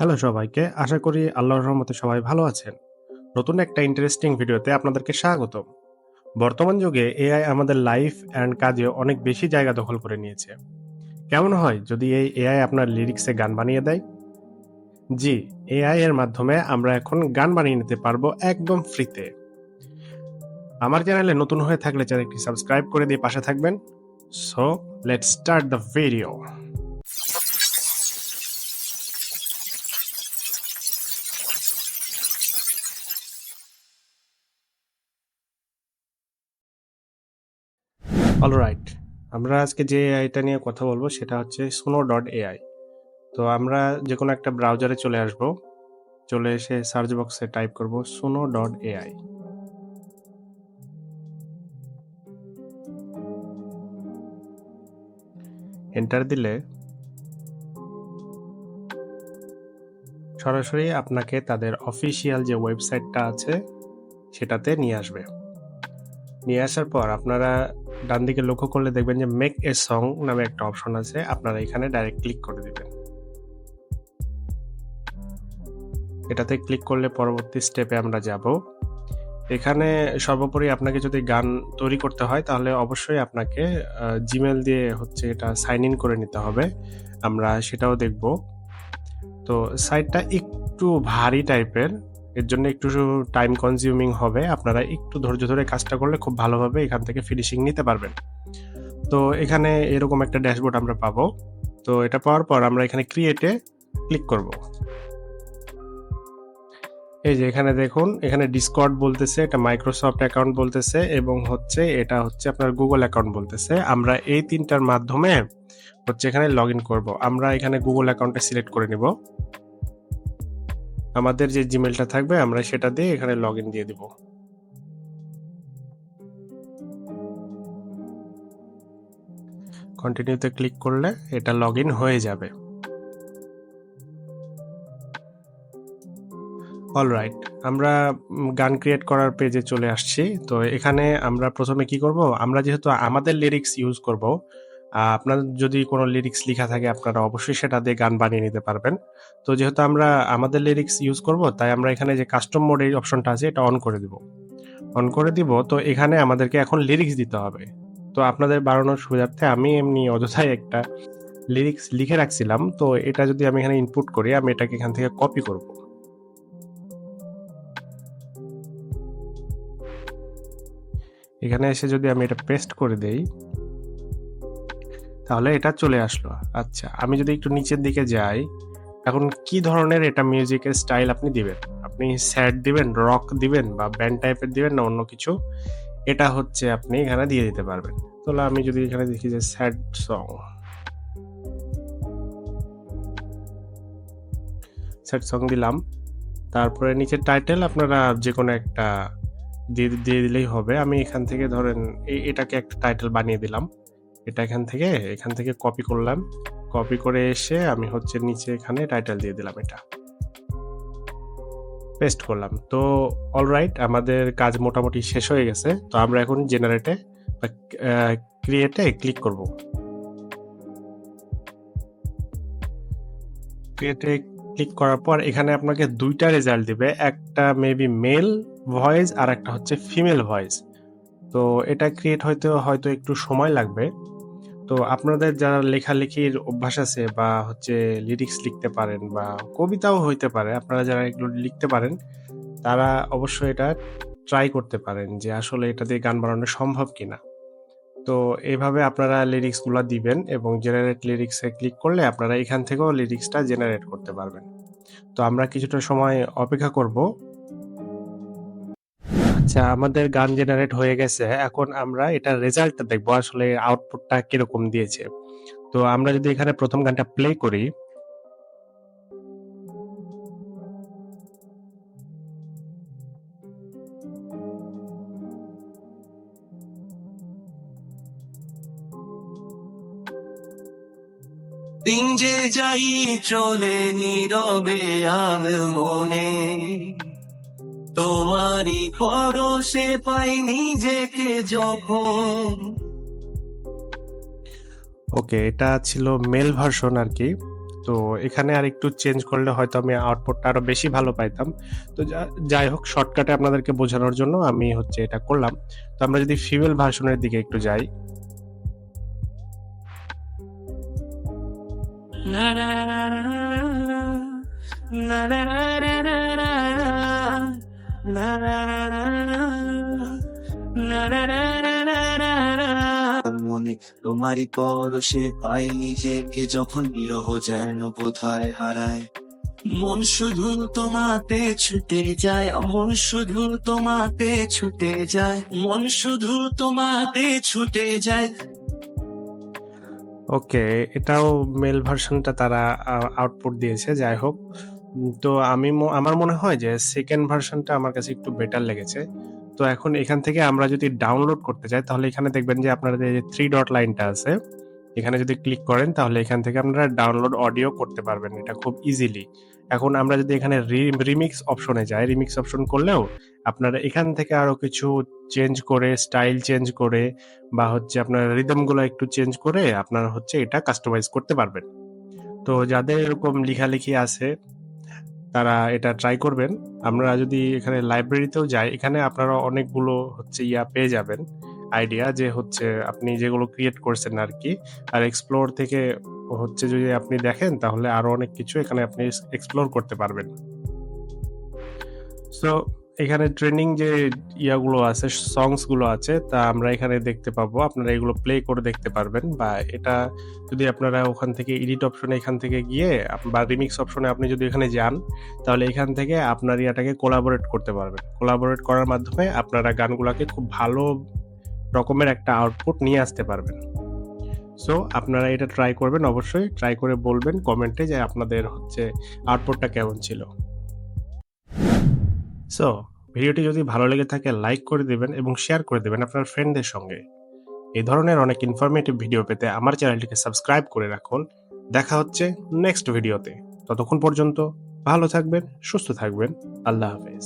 Hello সবাইকে, আশা করি আল্লাহর রহমতে সবাই ভালো আছেন। নতুন একটা ইন্টারেস্টিং ভিডিওতে আপনাদেরকে স্বাগতম। বর্তমান যুগে এআই আমাদের লাইফ অ্যান্ড কাজে অনেক বেশি জায়গা দখল করে নিয়েছে। কেমন হয় যদি এই এআই আপনার লিরিক্সে গান বানিয়ে দেয়? জি, এআই এর মাধ্যমে আমরা এখন গান বানিয়ে নিতে পারবো একদম ফ্রিতে। আমার চ্যানেলে নতুন হয়ে থাকলে চ্যানেলটি সাবস্ক্রাইব করে দিয়ে পাশে থাকবেন। So let's start the video. Alright, আমরা আজকে যে এআইটা নিয়ে কথা বলবো সেটা হচ্ছে suno.ai। তো আমরা যে কোনো একটা ব্রাউজারে চলে আসব, চলে এসে সার্চ বক্সে টাইপ করব suno.ai। এন্টার দিলে সরাসরি আপনাকে তাদের অফিসিয়াল যে ওয়েবসাইটটা আছে সেটাতে নিয়ে আসবে। নিয়ে আসার পর আপনারা ডান দিকে লক্ষ্য করলে দেখবেন যে মেক এ সং নামে একটা অপশন আছে, আপনারা এখানে ডাইরেক্ট ক্লিক করে দিবেন। এটাতে ক্লিক করলে পরবর্তী স্টেপে আমরা যাব। এখানে সর্বোপরি আপনাকে যদি গান তৈরি করতে হয় তাহলে অবশ্যই আপনাকে জিমেল দিয়ে এটা সাইন ইন করে নিতে হবে, আমরা সেটাও দেখব। তো সাইটটা একটু ভারী টাইপের, এর জন্য একটু টাইম কনজিউমিং হবে, আপনারা একটু ধৈর্য ধরে কাজটা করলে খুব ভালোভাবে এখান থেকে ফিনিশিং নিতে পারবেন। তো এখানে এরকম একটা ড্যাশবোর্ড আমরা পাবো। তো এটা পাওয়ার পর আমরা এখানে ক্রিয়েটে ক্লিক করব। এই যে এখানে দেখুন, এখানে ডিসকর্ড বলতেছে, এটা মাইক্রোসফট অ্যাকাউন্ট বলতেছে, এবং এটা হচ্ছে আপনার গুগল অ্যাকাউন্ট বলতেছে। আমরা এই তিনটার মাধ্যমে এখানে লগ ইন করবো। আমরা এখানে গুগল অ্যাকাউন্টটা সিলেক্ট করে নিব। আমাদের যে জিমেলটা থাকবে আমরা সেটা দিয়ে এখানে লগ ইন দিয়ে দিব। কন্টিনিউতে ক্লিক করলে এটা লগ ইন হয়ে যাবে। অলরাইট, আমরা গান ক্রিয়েট করার পেজে চলে আসছি। তো এখানে আমরা প্রথমে কি করব, আমরা যেহেতু আমাদের লিরিক্স ইউজ করব, আপনার যদি কোনো লিরিক্স লেখা থাকে আপনারা অবশ্যই সেটা দিয়ে গান বানিয়ে নিতে পারবেন। তো যেহেতু আমরা আমাদের লিরিক্স ইউজ করব, তাই আমরা এখানে যে কাস্টম মোড এই অপশনটা আছে এটা অন করে দিব। তো এখানে আমাদেরকে এখন লিরিক্স দিতে হবে। তো আপনাদের বাড়ানোর সুবিধার্থে আমি এমনি অযথাই একটা লিরিক্স লিখে রাখছিলাম। তো এটা যদি আমি এখানে ইনপুট করি, আমি এটাকে এখান থেকে কপি করব। এখানে এসে যদি আমি এটা পেস্ট করে দেই তাহলে এটা চলে আসলো। আচ্ছা, আমি যদি একটু নিচের দিকে যাই, এখন কি ধরনের এটা মিউজিকের স্টাইল আপনি দিবেন, আপনি স্যাড দিবেন, রক দিবেন, বা ব্যান্ড টাইপের দিবেন, না অন্য কিছু, এটা আপনি এখানে দিয়ে দিতে পারবেন। তাহলে আমি যদি এখানে দেখি যে স্যাড সং দিলাম, তারপরে নিচের টাইটেল আপনারা যে কোনো একটা দিয়ে দিলেই হবে। আমি এখান থেকে ধরেন এটাকে একটা টাইটেল বানিয়ে দিলাম। এটা এখান থেকে কপি করলাম, কপি করে এসে আমি নিচে এখানে টাইটেল দিয়ে দিলাম, এটা পেস্ট করলাম। তো অলরাইট, আমাদের কাজ মোটামুটি শেষ হয়ে গেছে। তো আমরা এখন জেনারেটে বা ক্রিয়েটে ক্লিক করব। ক্রিয়েটে ক্লিক করার পর এখানে আপনাকে দুইটা রেজাল্ট দিবে, একটা মেবি মেল ভয়েস আর একটা ফিমেল ভয়েস। তো এটা ক্রিয়েট হয়তো একটু সময় লাগবে। তো আপনাদের যারা লেখালেখির অভ্যাস আছে বা লিরিক্স লিখতে পারেন বা কবিতাও হইতে পারে, আপনারা যারা এগুলো লিখতে পারেন তারা অবশ্যই এটা ট্রাই করতে পারেন যে আসলে এটা দিয়ে গান বানানো সম্ভব কিনা। তো এইভাবে আপনারা লিরিক্সগুলো দিবেন এবং জেনারেট লিরিক্সে ক্লিক করলে আপনারা এখান থেকেও লিরিক্সটা জেনারেট করতে পারবেন। তো আমরা কিছুটা সময় অপেক্ষা করব। আচ্ছা, আমাদের গান জেনারেট হয়ে গেছে। এখন আমরা এটার রেজাল্টটা দেখবো, আসলে আউটপুটটা কিরকম দিয়েছে। তো আমরা যদি এখানে প্রথম গানটা প্লে করি, দিন যে যাই চলে নীরবে আমার মনে, তোমারই পরশে পাই নিজেকে যখন। ওকে, এটা ছিল মেল ভার্সন আর কি। তো তো এখানে আরেকটু চেঞ্জ করলে হয়তো আমি আউটপুটটা আরো বেশি ভালো পাইতাম। তো যাই হোক, শর্টকাটে আপনাদেরকে বোঝানোর জন্য আমি হচ্ছে এটা করলাম। তো আমরা যদি ফিমেল ভার্সনের দিকে একটু যাই, মনে তোমারই পরশে পাই নিজেকে যখন বিরহ যেন কোথায় হারায়। মন শুধু তোমাতে ছুটে যায়, মন শুধু তোমাতে ছুটে যায়, মন শুধু তোমাতে ছুটে যায়। ওকে, এটাও মেল ভার্সনটা তারা আউটপুট দিয়েছে। যাই হোক, তো আমার মনে হয় যে সেকেন্ড ভার্সনটা আমার কাছে একটু বেটার লেগেছে। তো এখন এখান থেকে আমরা যদি ডাউনলোড করতে চাই, তাহলে এখানে দেখবেন যে আপনাদের যে 3 ডট লাইনটা আছে, এখানে যদি ক্লিক করেন তাহলে এখান থেকে আপনারা ডাউনলোড অডিও করতে পারবেন এটা খুব ইজিলি। এখন আমরা যদি এখানে রিমিক্স অপশনে যাই, রিমিক্স অপশন করলেও আপনারা এখান থেকে আরো কিছু চেঞ্জ করে, স্টাইল চেঞ্জ করে, বা হচ্ছে আপনার রিদম গুলো একটু চেঞ্জ করে আপনারা হচ্ছে এটা কাস্টমাইজ করতে পারবেন। তো যাদের এরকম লেখালেখি আছে তারা এটা ট্রাই করবেন। আমরা যদি এখানে লাইব্রেরিতেও যাই, এখানে আপনারা অনেকগুলো হচ্ছে পেয়ে যাবেন আইডিয়া, যে হচ্ছে আপনি যেগুলো ক্রিয়েট করছেন আর কি। আর এক্সপ্লোর থেকে হচ্ছে যদি আপনি দেখেন তাহলে আরো অনেক কিছু এখানে আপনি এক্সপ্লোর করতে পারবেন। সো এখানে ট্রেনিং যে ইয়াগুলো আছে, সংস গুলো আছে, তা আমরা এখানে দেখতে পাবো। আপনারা এগুলো প্লে করে দেখতে পারবেন, বা এটা যদি আপনারা ওখান থেকে এডিট অপশনে এখান থেকে গিয়ে বা রিমিক্স অপশনে আপনি যদি এখানে যান, তাহলে এখান থেকে আপনার ইয়াটাকে কোলাবোরেট করতে পারবেন। কোলাবোরেট করার মাধ্যমে আপনারা গানগুলোকে খুব ভালো রকমের একটা আউটপুট নিয়ে আসতে পারবেন। সো আপনারা এটা ট্রাই করবেন, অবশ্যই ট্রাই করে বলবেন কমেন্টে যে আপনাদের হচ্ছে আউটপুটটা কেমন ছিল। সো ভিডিওটি যদি ভালো লেগে থাকে লাইক করে দিবেন এবং শেয়ার করে দিবেন আপনার ফ্রেন্ডদের সঙ্গে। এই ধরনের অনেক ইনফরমেটিভ ভিডিও পেতে আমার চ্যানেলটিকে সাবস্ক্রাইব করে রাখুন। দেখা হচ্ছে নেক্সট ভিডিওতে। ততক্ষণ পর্যন্ত ভালো থাকবেন, সুস্থ থাকবেন। আল্লাহ হাফেজ।